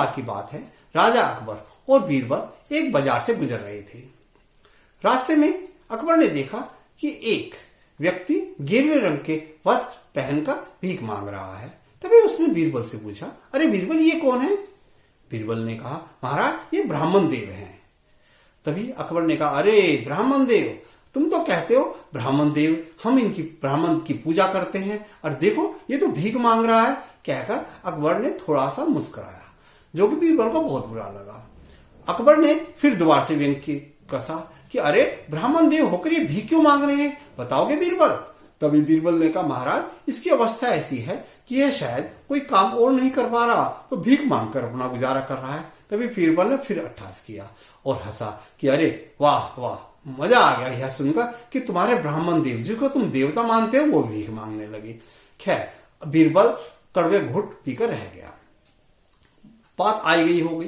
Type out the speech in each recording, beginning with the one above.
बार की बात है। राजा अकबर और बीरबल एक बाजार से गुजर रहे थे। रास्ते में अकबर ने देखा कि एक व्यक्ति गेरुए रंग के वस्त्र पहनकर भीख मांग रहा है। तभी उसने बीरबल से पूछा, अरे बीरबल, ये कौन है? बीरबल ने कहा, महाराज ये ब्राह्मण देव हैं। तभी अकबर ने कहा, अरे ब्राह्मण देव, तुम तो कहते हो ब्राह्मण देव, हम इनकी ब्राह्मण की पूजा करते हैं, और देखो ये तो भीख मांग रहा है। कहकर अकबर ने थोड़ा सा मुस्कुराया, जो कि बीरबल को बहुत बुरा लगा। अकबर ने फिर दोबारा से व्यंग्य कसा कि अरे ब्राह्मण देव होकर ये भीख क्यों मांग रहे हैं, बताओगे बीरबल? तभी बीरबल ने कहा, महाराज इसकी अवस्था ऐसी है कि यह शायद कोई काम और नहीं कर पा रहा, तो भीख मांगकर अपना गुजारा कर रहा है। तभी बीरबल ने फिर अट्ठास किया और हंसा कि अरे वाह वाह, मजा आ गया यह सुनकर कि तुम्हारे ब्राह्मण देव जिसको तुम देवता मानते हो वो भीख मांगने लगे। खैर, बीरबल कड़वे घुट पीकर रह गया। बात आई गई हो गई।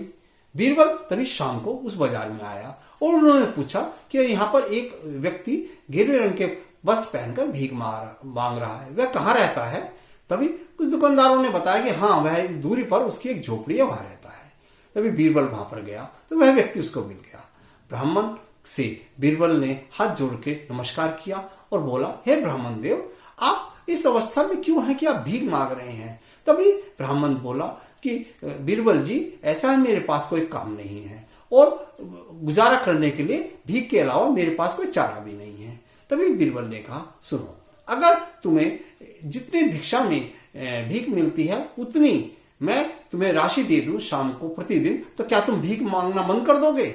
बीरबल तभी शाम को उस बाजार में आया और उन्होंने पूछा कि यहाँ पर एक व्यक्ति गेरुए रंग के वस्त्र पहनकर भीख मांग रहा है, वह कहाँ रहता है? तभी कुछ दुकानदारों ने बताया कि हाँ, वह दूरी पर उसकी एक झोपड़ी है, वहां रहता है। तभी बीरबल वहां पर गया तो वह व्यक्ति उसको मिल गया। ब्राह्मण से बीरबल ने हाथ जोड़ के नमस्कार किया और बोला, हे ब्राह्मण देव, आप इस अवस्था में क्यों हैं कि आप भीख मांग रहे हैं? तभी ब्राह्मण बोला कि बीरबल जी, ऐसा है, मेरे पास कोई काम नहीं है और गुजारा करने के लिए भीख के अलावा मेरे पास कोई चारा भी नहीं है। तभी बीरबल ने कहा, सुनो, अगर तुम्हें जितनी भिक्षा में भीख मिलती है उतनी मैं तुम्हें राशि दे दूं शाम को प्रतिदिन, तो क्या तुम भीख मांगना बंद कर दोगे?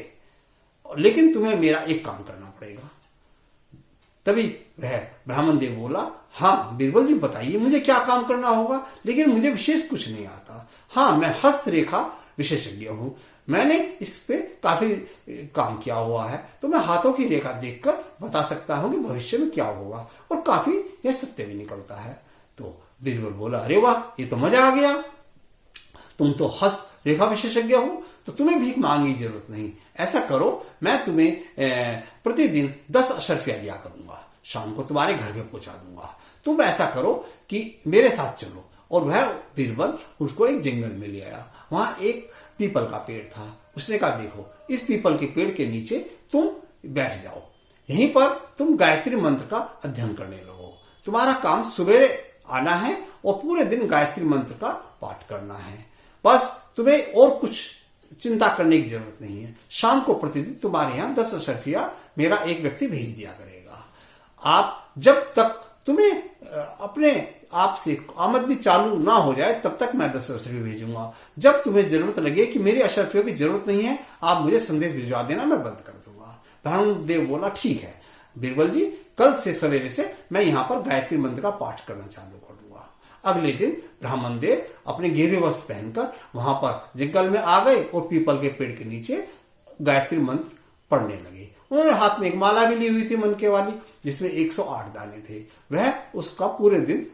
लेकिन तुम्हें मेरा एक काम करना पड़ेगा। तभी वह ब्राह्मण देव बोला, हाँ बीरबल जी बताइए, मुझे क्या काम करना होगा? लेकिन मुझे विशेष कुछ नहीं आता। हाँ, मैं हस्तरेखा विशेषज्ञ हूं, मैंने इस पे काफी काम किया हुआ है, तो मैं हाथों की रेखा देखकर बता सकता हूं कि भविष्य में क्या होगा, और काफी यह सत्य भी निकलता है। तो बीरबल बोला, अरे वाह, ये तो मजा आ गया, तुम तो हस्त रेखा विशेषज्ञ हो, तो तुम्हें भीख मांगने की जरूरत नहीं। ऐसा करो, मैं तुम्हें प्रतिदिन 10 अशर्फिया दिया करूंगा, शाम को तुम्हारे घर में पहुंचा दूंगा। तुम ऐसा करो कि मेरे साथ चलो। और वह बीरबल उसको एक जंगल में ले आया। वहां एक पीपल का पेड़ था। उसने कहा, देखो, इस पीपल के पेड़ के नीचे तुम बैठ जाओ, यहीं पर तुम गायत्री मंत्र का अध्ययन करने लगो। तुम्हारा काम सुबह आना है और पूरे दिन गायत्री मंत्र का पाठ करना है। बस तुम्हें और कुछ चिंता करने की जरूरत नहीं है। शाम को प्रतिदिन तुम्हारे यहाँ 10 अशर्फिया मेरा एक व्यक्ति भेज दिया करेगा। आप जब तक तुम्हें अपने आप से आमदनी चालू ना हो जाए तब तक मैं 10 अशर्फिया भेजूंगा। जब तुम्हें जरूरत लगे कि मेरी अशर्फियों की जरूरत नहीं है, आप मुझे संदेश भिजवा देना, मैं बंद कर दूंगा। ब्राह्मण देव बोला, ठीक है बीरबल जी, कल से सवेरे से मैं यहाँ पर गायत्री मंत्र का पाठ करना चालू कर दूंगा। अगले दिन ब्राह्मण देव अपने गेरुए वस्त्र पहनकर वहां पर जंगल में आ गए और पीपल के पेड़ के नीचे गायत्री मंत्र पढ़ने लगे। उन्होंने हाथ में एक माला भी ली हुई थी मनके वाली, जिसमें 108 दाने थे। वह उसका पूरे दिन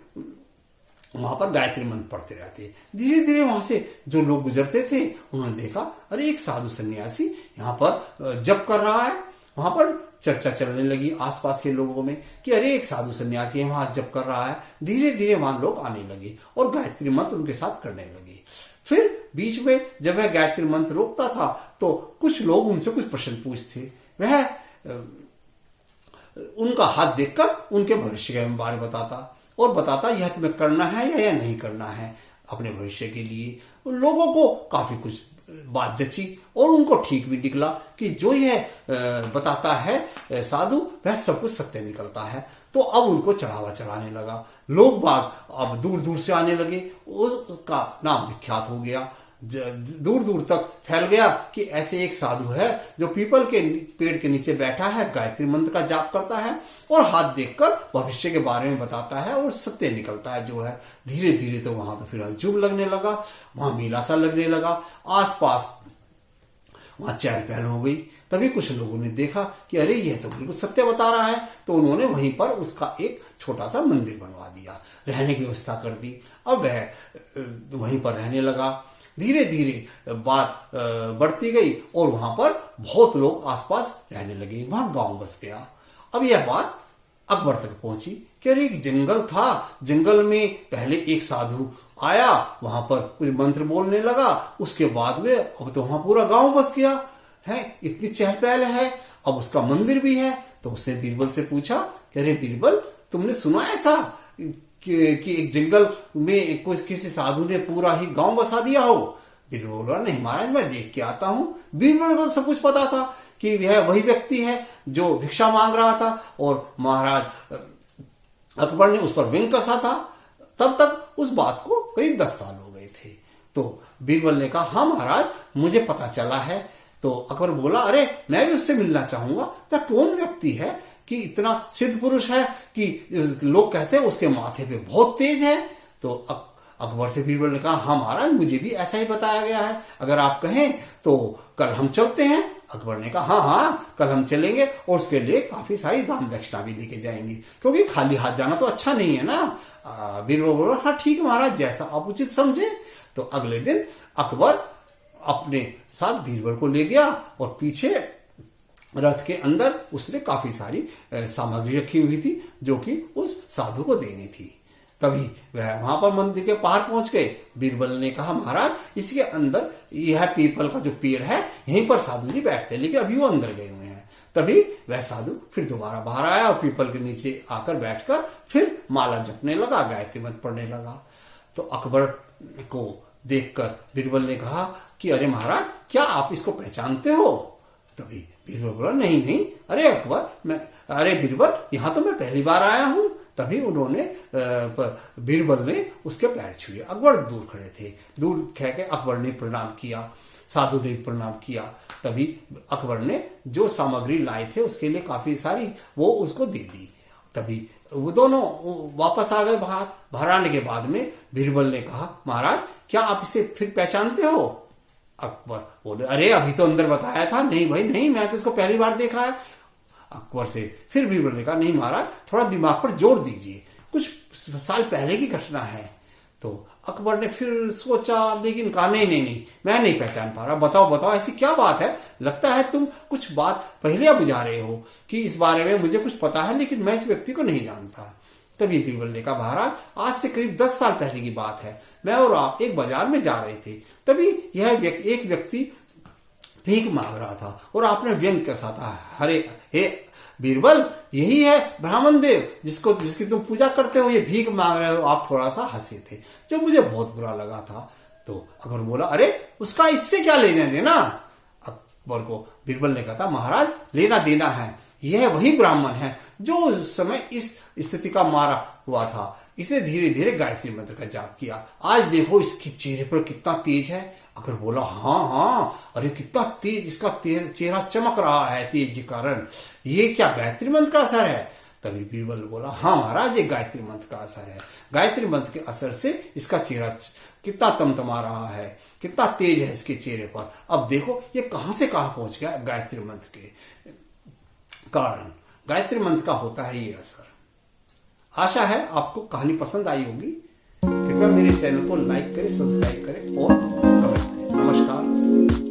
वहां पर गायत्री मंत्र पढ़ते रहते। धीरे धीरे वहां से जो लोग गुजरते थे उन्होंने देखा, अरे एक साधु सन्यासी यहाँ पर जप कर रहा है। वहां पर चर्चा चलने लगी आसपास के लोगों में कि अरे एक साधु सन्यासी है, वहां जप कर रहा है। धीरे धीरे वहां लोग आने लगे और गायत्री मंत्र उनके साथ करने लगे। फिर बीच में जब वह गायत्री मंत्र रोकता था तो कुछ लोग उनसे कुछ प्रश्न पूछते। वह उनका हाथ देखकर उनके भविष्य के बारे में बताता और बताता, यह तुम्हें करना है या यह नहीं करना है अपने भविष्य के लिए। उन लोगों को काफी कुछ बात जची और उनको ठीक भी निकला कि जो यह बताता है साधु, वह सब कुछ सत्य निकलता है। तो अब उनको चढ़ावा चढ़ाने लगा। लोग बाग अब दूर दूर से आने लगे। उसका नाम विख्यात हो गया, दूर दूर तक फैल गया कि ऐसे एक साधु है जो पीपल के पेड़ के नीचे बैठा है, गायत्री मंत्र का जाप करता है और हाथ देखकर भविष्य के बारे में बताता है और सत्य निकलता है जो है। धीरे धीरे तो वहां तो फिर हजूम लगने लगा, वहां मेला सा लगने लगा, आसपास वहां चहल पहल हो गई। तभी कुछ लोगों ने देखा कि अरे यह तो बिल्कुल सत्य बता रहा है, तो उन्होंने वहीं पर उसका एक छोटा सा मंदिर बनवा दिया, रहने की व्यवस्था कर दी। अब वह वहीं पर रहने लगा। धीरे धीरे बात बढ़ती गई और वहां पर बहुत लोग आसपास रहने लगे, वहां गांव बस गया। अब यह बात अकबर तक पहुंची कि अरे एक जंगल था, जंगल में पहले एक साधु आया, वहां पर कुछ मंत्र बोलने लगा। उसके बाद में अब तो वहां पूरा गांव बस गया है, इतनी चहल पहल है, अब उसका मंदिर भी है। तो उसने बीरबल से पूछा कि अरे बीरबल, तुमने सुना ऐसा कि एक जंगल में किसी साधु ने पूरा ही गांव बसा दिया हो? बीरबल बोला नहीं महाराज, मैं देख के आता हूं। बीरबल को सब कुछ पता था कि यह वही व्यक्ति है जो भिक्षा मांग रहा था और महाराज अकबर ने उस पर व्यंग कसा था। तब तक उस बात को करीब 10 साल हो गए थे। तो बीरबल ने कहा हाँ महाराज, मुझे पता चला है। तो अकबर बोला अरे मैं भी उससे मिलना चाहूंगा। वह कौन व्यक्ति है कि इतना सिद्ध पुरुष है कि लोग कहते हैं उसके माथे पे बहुत तेज है? तो अकबर से बीरबल ने कहा हाँ महाराज, मुझे भी ऐसा ही बताया गया है, अगर आप कहें तो कल हम चलते हैं। अकबर ने कहा हाँ हाँ, कल हम चलेंगे और उसके लिए काफी सारी दान दक्षिणा भी लेके जाएंगे, क्योंकि खाली हाथ जाना तो अच्छा नहीं है ना। बीरबल बोला हाँ ठीक महाराज, जैसा आप उचित समझे। तो अगले दिन अकबर अपने साथ बीरबल को ले गया और पीछे रथ के अंदर उसने काफी सारी सामग्री रखी हुई थी जो कि उस साधु को देनी थी। तभी वह वहां पर मंदिर के पार पहुंच गए। बीरबल ने कहा महाराज इसके अंदर यह पीपल का जो पेड़ है, यहीं पर साधु जी बैठते हैं, लेकिन अभी वो अंदर गए हुए हैं। तभी वह साधु फिर दोबारा बाहर आया और पीपल के नीचे आकर बैठकर फिर माला जपने लगा, गायत्री मंत्र पढ़ने लगा। तो अकबर को देखकर बीरबल ने कहा कि अरे महाराज, क्या आप इसको पहचानते हो? तभी बीरबल बोला नहीं नहीं, अरे अकबर अरे बीरबल, यहां तो मैं पहली बार आया हूं। तभी उन्होंने बीरबल ने उसके पैर छुए। अकबर दूर खड़े थे, दूर कह के अकबर ने प्रणाम किया, साधु ने प्रणाम किया। तभी अकबर ने जो सामग्री लाए थे उसके लिए काफी सारी वो उसको दे दी। तभी वो दोनों वापस आ गए बाहर आने के बाद में बीरबल ने कहा महाराज, क्या आप इसे फिर पहचानते हो? अकबर बोले अरे अभी तो अंदर बताया था। नहीं भाई नहीं, मैं तो इसको पहली बार देखा है। अकबर से फिर बीरबल ने कहा नहीं महाराज, थोड़ा दिमाग पर जोर दीजिए, कुछ साल पहले की घटना है। तो अकबर ने फिर सोचा, लेकिन कहा नहीं नहीं नहीं, मैं नहीं पहचान पा रहा, बताओ बताओ ऐसी क्या बात है? लगता है तुम कुछ बात पहले बुझा रहे हो कि इस बारे में मुझे कुछ पता है, लेकिन मैं इस व्यक्ति को नहीं जानता। तभी बीरबल ने कहा महाराज, आज से करीब 10 साल पहले की बात है, मैं और आप एक बाजार में जा रहे थे। तभी यह एक व्यक्ति भीख मांग रहा था और आपने व्यंग कसा था, अरे हे बीरबल, यही है ब्राह्मण देव जिसकी तुम पूजा करते हो, ये भीख मांग रहे हो। आप थोड़ा सा हंसे थे, जो मुझे बहुत बुरा लगा था। तो अकबर बोला अरे उसका इससे क्या लेना देना? अकबर को बीरबल ने कहा महाराज, लेना देना है, यह वही ब्राह्मण है जो उस समय इस स्थिति का मारा हुआ था। इसे धीरे धीरे गायत्री मंत्र का जाप किया, आज देखो इसके चेहरे पर कितना तेज है। अकबर बोला हाँ हाँ, अरे कितना तेज, इसका चेहरा चमक रहा है तेज के कारण, ये क्या गायत्री मंत्र का असर है? तभी बीरबल बोला हाँ महाराज, ये गायत्री मंत्र का असर है। गायत्री मंत्र के असर से इसका चेहरा कितना तमतमा रहा है, कितना तेज है इसके चेहरे पर। अब देखो ये कहां से कहां पहुंच गया गायत्री मंत्र के कारण। गायत्री मंत्र का होता है ये असर। आशा है आपको कहानी पसंद आई होगी। कृपया मेरे चैनल को लाइक करें, सब्सक्राइब करें और कमेंट करें। नमस्कार।